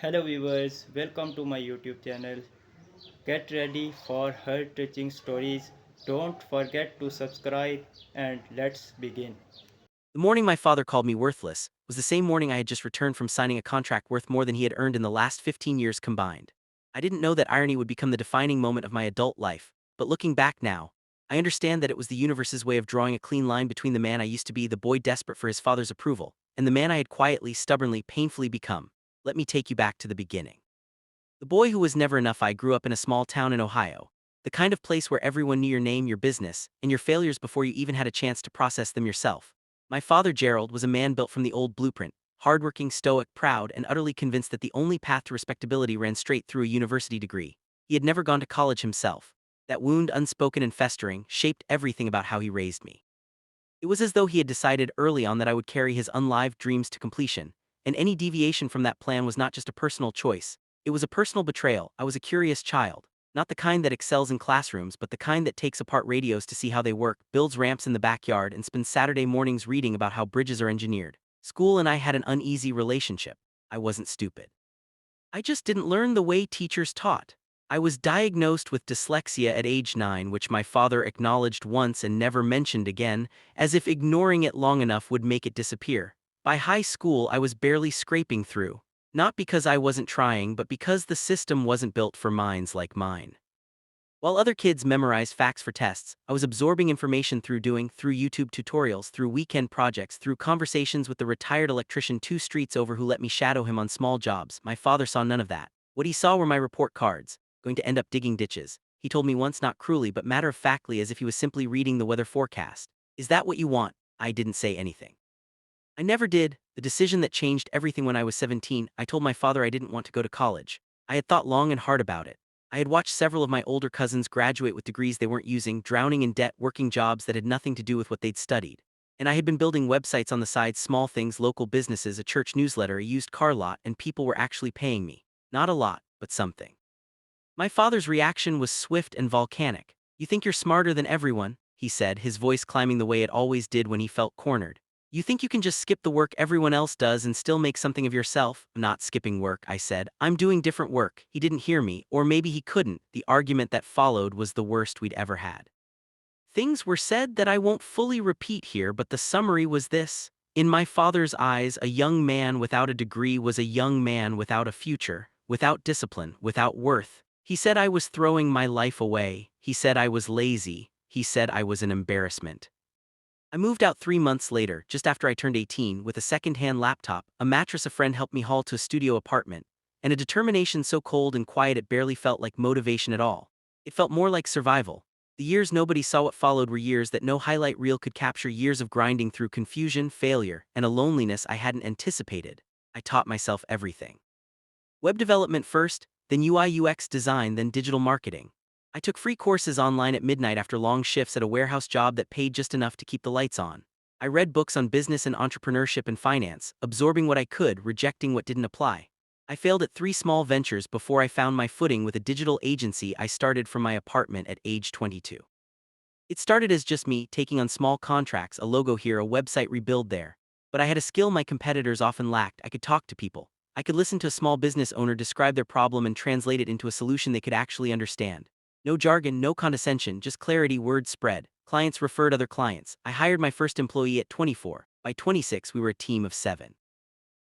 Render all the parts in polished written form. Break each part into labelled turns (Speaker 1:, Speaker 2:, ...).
Speaker 1: Hello viewers, welcome to my YouTube channel. Get ready for heart-touching stories. Don't forget to subscribe and let's begin.
Speaker 2: The morning my father called me worthless was the same morning I had just returned from signing a contract worth more than he had earned in the last 15 years combined. I didn't know that irony would become the defining moment of my adult life, but looking back now, I understand that it was the universe's way of drawing a clean line between the man I used to be, the boy desperate for his father's approval, and the man I had quietly, stubbornly, painfully become. Let me take you back to the beginning. The boy who was never enough. I grew up in a small town in Ohio, the kind of place where everyone knew your name, your business, and your failures before you even had a chance to process them yourself. My father, Gerald, was a man built from the old blueprint, hardworking, stoic, proud, and utterly convinced that the only path to respectability ran straight through a university degree. He had never gone to college himself. That wound, unspoken and festering, shaped everything about how he raised me. It was as though he had decided early on that I would carry his unlived dreams to completion, and any deviation from that plan was not just a personal choice, it was a personal betrayal. I was a curious child, not the kind that excels in classrooms, but the kind that takes apart radios to see how they work, builds ramps in the backyard, and spends Saturday mornings reading about how bridges are engineered. School and I had an uneasy relationship. I wasn't stupid. I just didn't learn the way teachers taught. I was diagnosed with dyslexia at age 9, which my father acknowledged once and never mentioned again, as if ignoring it long enough would make it disappear. By high school, I was barely scraping through. Not because I wasn't trying, but because the system wasn't built for minds like mine. While other kids memorize facts for tests, I was absorbing information through doing, through YouTube tutorials, through weekend projects, through conversations with the retired electrician 2 streets over who let me shadow him on small jobs. My father saw none of that. What he saw were my report cards, going to end up digging ditches. He told me once, not cruelly but matter-of-factly, as if he was simply reading the weather forecast. Is that what you want? I didn't say anything. I never did. The decision that changed everything when I was 17, I told my father I didn't want to go to college. I had thought long and hard about it. I had watched several of my older cousins graduate with degrees they weren't using, drowning in debt, working jobs that had nothing to do with what they'd studied. And I had been building websites on the side, small things, local businesses, a church newsletter, a used car lot, and people were actually paying me. Not a lot, but something. My father's reaction was swift and volcanic. "You think you're smarter than everyone," he said, his voice climbing the way it always did when he felt cornered. "You think you can just skip the work everyone else does and still make something of yourself?" "I'm not skipping work," I said. "I'm doing different work." He didn't hear me, or maybe he couldn't. The argument that followed was the worst we'd ever had. Things were said that I won't fully repeat here, but the summary was this. In my father's eyes, a young man without a degree was a young man without a future, without discipline, without worth. He said I was throwing my life away. He said I was lazy. He said I was an embarrassment. I moved out 3 months later, just after I turned 18, with a second-hand laptop, a mattress a friend helped me haul to a studio apartment, and a determination so cold and quiet it barely felt like motivation at all. It felt more like survival. The years nobody saw. What followed were years that no highlight reel could capture, years of grinding through confusion, failure, and a loneliness I hadn't anticipated. I taught myself everything. Web development first, then UI UX design, then digital marketing. I took free courses online at midnight after long shifts at a warehouse job that paid just enough to keep the lights on. I read books on business and entrepreneurship and finance, absorbing what I could, rejecting what didn't apply. I failed at 3 small ventures before I found my footing with a digital agency I started from my apartment at age 22. It started as just me taking on small contracts, a logo here, a website rebuild there. But I had a skill my competitors often lacked. I could talk to people. I could listen to a small business owner describe their problem and translate it into a solution they could actually understand. No jargon, no condescension, just clarity. Word spread. Clients referred other clients. I hired my first employee at 24. By 26, we were a team of 7.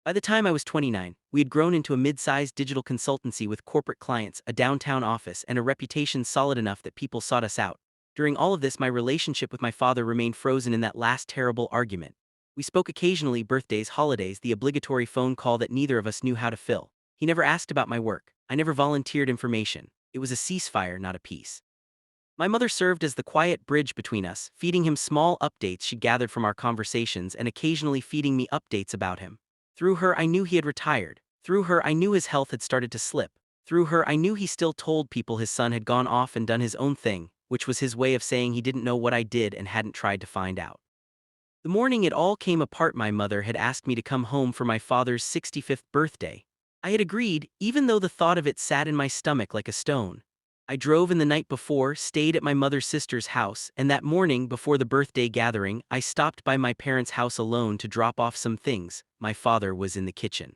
Speaker 2: By the time I was 29, we had grown into a mid-sized digital consultancy with corporate clients, a downtown office, and a reputation solid enough that people sought us out. During all of this, my relationship with my father remained frozen in that last terrible argument. We spoke occasionally, birthdays, holidays, the obligatory phone call that neither of us knew how to fill. He never asked about my work. I never volunteered information. It was a ceasefire, not a peace. My mother served as the quiet bridge between us, feeding him small updates she gathered from our conversations and occasionally feeding me updates about him. Through her, I knew he had retired. Through her, I knew his health had started to slip. Through her, I knew he still told people his son had gone off and done his own thing, which was his way of saying he didn't know what I did and hadn't tried to find out. The morning it all came apart, my mother had asked me to come home for my father's 65th birthday. I had agreed, even though the thought of it sat in my stomach like a stone. I drove in the night before, stayed at my mother's sister's house, and that morning, before the birthday gathering, I stopped by my parents' house alone to drop off some things. My father was in the kitchen.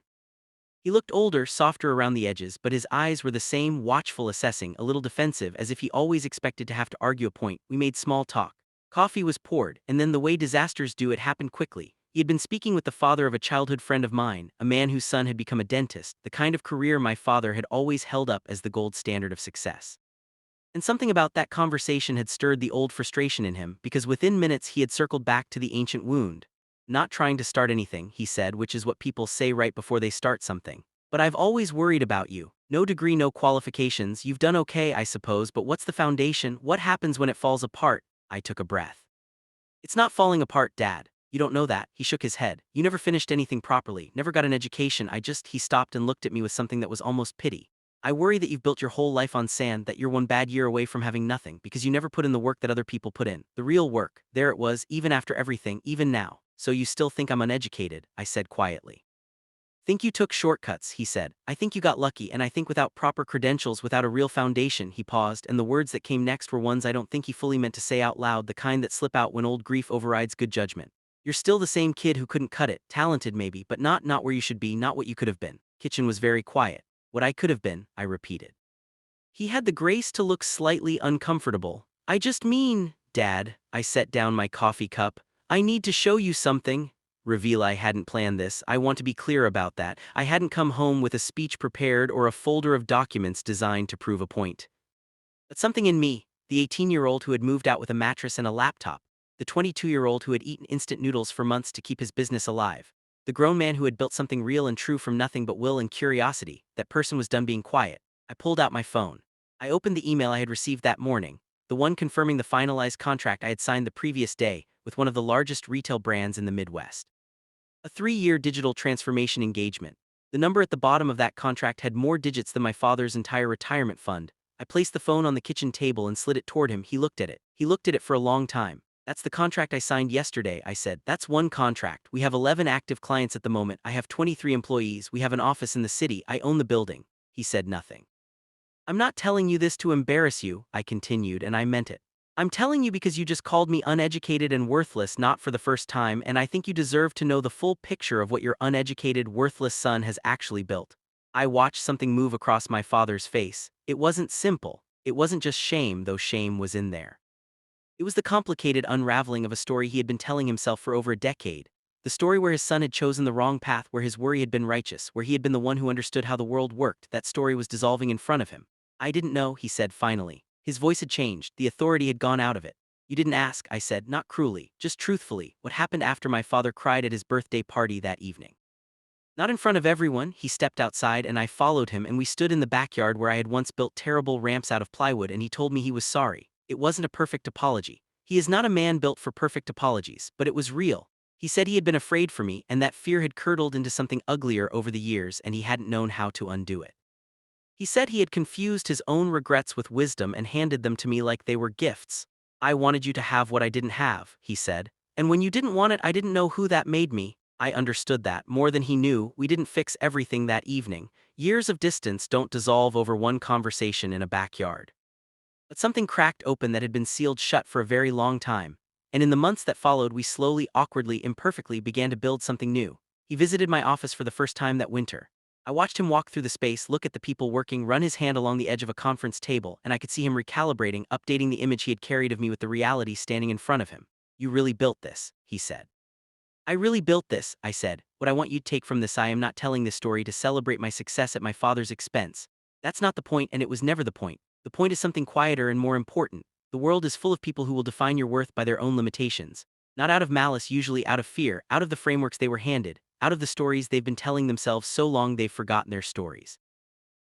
Speaker 2: He looked older, softer around the edges, but his eyes were the same, watchful, assessing, a little defensive, as if he always expected to have to argue a point. We made small talk. Coffee was poured, and then the way disasters do it happened quickly. He had been speaking with the father of a childhood friend of mine, a man whose son had become a dentist, the kind of career my father had always held up as the gold standard of success. And something about that conversation had stirred the old frustration in him, because within minutes he had circled back to the ancient wound. Not trying to start anything, he said, which is what people say right before they start something. But I've always worried about you. No degree, no qualifications, you've done okay, I suppose, but what's the foundation? What happens when it falls apart? I took a breath. It's not falling apart, Dad. You don't know that. He shook his head. You never finished anything properly, never got an education. He stopped and looked at me with something that was almost pity. I worry that you've built your whole life on sand, that you're one bad year away from having nothing, because you never put in the work that other people put in. The real work. There it was, even after everything, even now. So you still think I'm uneducated, I said quietly. Think you took shortcuts, he said. I think you got lucky, and I think without proper credentials, without a real foundation. He paused, and the words that came next were ones I don't think he fully meant to say out loud, the kind that slip out when old grief overrides good judgment. You're still the same kid who couldn't cut it, talented maybe, but not where you should be, not what you could have been. Kitchen was very quiet. What I could have been, I repeated. He had the grace to look slightly uncomfortable. I just mean, Dad, I set down my coffee cup. I need to show you something. Reveal I hadn't planned this, I want to be clear about that. I hadn't come home with a speech prepared or a folder of documents designed to prove a point. But something in me, the 18-year-old who had moved out with a mattress and a laptop, the 22-year-old who had eaten instant noodles for months to keep his business alive, the grown man who had built something real and true from nothing but will and curiosity, that person was done being quiet. I pulled out my phone. I opened the email I had received that morning, the one confirming the finalized contract I had signed the previous day with one of the largest retail brands in the Midwest. A 3-year digital transformation engagement. The number at the bottom of that contract had more digits than my father's entire retirement fund. I placed the phone on the kitchen table and slid it toward him. He looked at it. He looked at it for a long time. That's the contract I signed yesterday, I said. That's one contract. We have 11 active clients at the moment. I have 23 employees. We have an office in the city. I own the building. He said nothing. I'm not telling you this to embarrass you, I continued, and I meant it. I'm telling you because you just called me uneducated and worthless, not for the first time, and I think you deserve to know the full picture of what your uneducated, worthless son has actually built. I watched something move across my father's face. It wasn't simple. It wasn't just shame, though shame was in there. It was the complicated unraveling of a story he had been telling himself for over a decade. The story where his son had chosen the wrong path, where his worry had been righteous, where he had been the one who understood how the world worked. That story was dissolving in front of him. I didn't know, he said finally. His voice had changed, the authority had gone out of it. You didn't ask, I said, not cruelly, just truthfully, what happened after my father cried at his birthday party that evening. Not in front of everyone. He stepped outside and I followed him, and we stood in the backyard where I had once built terrible ramps out of plywood, and he told me he was sorry. It wasn't a perfect apology. He is not a man built for perfect apologies, but it was real. He said he had been afraid for me, and that fear had curdled into something uglier over the years, and he hadn't known how to undo it. He said he had confused his own regrets with wisdom and handed them to me like they were gifts. I wanted you to have what I didn't have, he said. And when you didn't want it, I didn't know who that made me. I understood that, more than he knew. We didn't fix everything that evening. Years of distance don't dissolve over one conversation in a backyard. But something cracked open that had been sealed shut for a very long time. And in the months that followed, we slowly, awkwardly, imperfectly began to build something new. He visited my office for the first time that winter. I watched him walk through the space, look at the people working, run his hand along the edge of a conference table, and I could see him recalibrating, updating the image he had carried of me with the reality standing in front of him. You really built this, he said. I really built this, I said. What I want you to take from this, I am not telling this story to celebrate my success at my father's expense. That's not the point, and it was never the point. The point is something quieter and more important. The world is full of people who will define your worth by their own limitations. Not out of malice, usually out of fear, out of the frameworks they were handed, out of the stories they've been telling themselves so long they've forgotten their stories.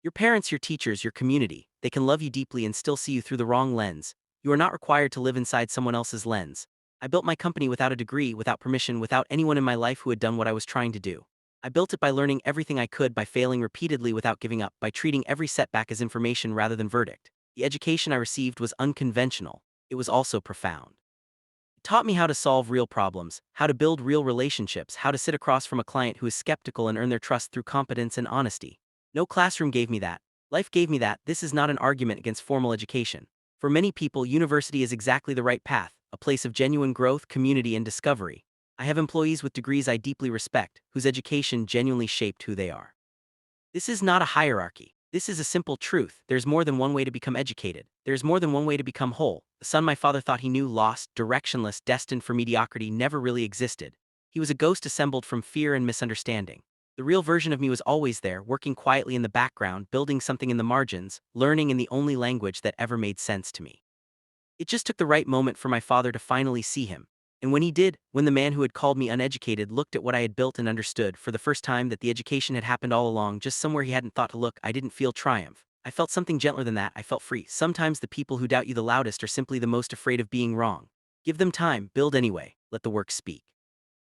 Speaker 2: Your parents, your teachers, your community, they can love you deeply and still see you through the wrong lens. You are not required to live inside someone else's lens. I built my company without a degree, without permission, without anyone in my life who had done what I was trying to do. I built it by learning everything I could, by failing repeatedly without giving up, by treating every setback as information rather than verdict. The education I received was unconventional. It was also profound. It taught me how to solve real problems, how to build real relationships, how to sit across from a client who is skeptical and earn their trust through competence and honesty. No classroom gave me that. Life gave me that. This is not an argument against formal education. For many people, university is exactly the right path, a place of genuine growth, community, and discovery. I have employees with degrees I deeply respect, whose education genuinely shaped who they are. This is not a hierarchy. This is a simple truth. There's more than one way to become educated. There's more than one way to become whole. The son my father thought he knew, lost, directionless, destined for mediocrity, never really existed. He was a ghost assembled from fear and misunderstanding. The real version of me was always there, working quietly in the background, building something in the margins, learning in the only language that ever made sense to me. It just took the right moment for my father to finally see him. And when he did, when the man who had called me uneducated looked at what I had built and understood for the first time that the education had happened all along, just somewhere he hadn't thought to look, I didn't feel triumph. I felt something gentler than that. I felt free. Sometimes the people who doubt you the loudest are simply the most afraid of being wrong. Give them time, build anyway, let the work speak.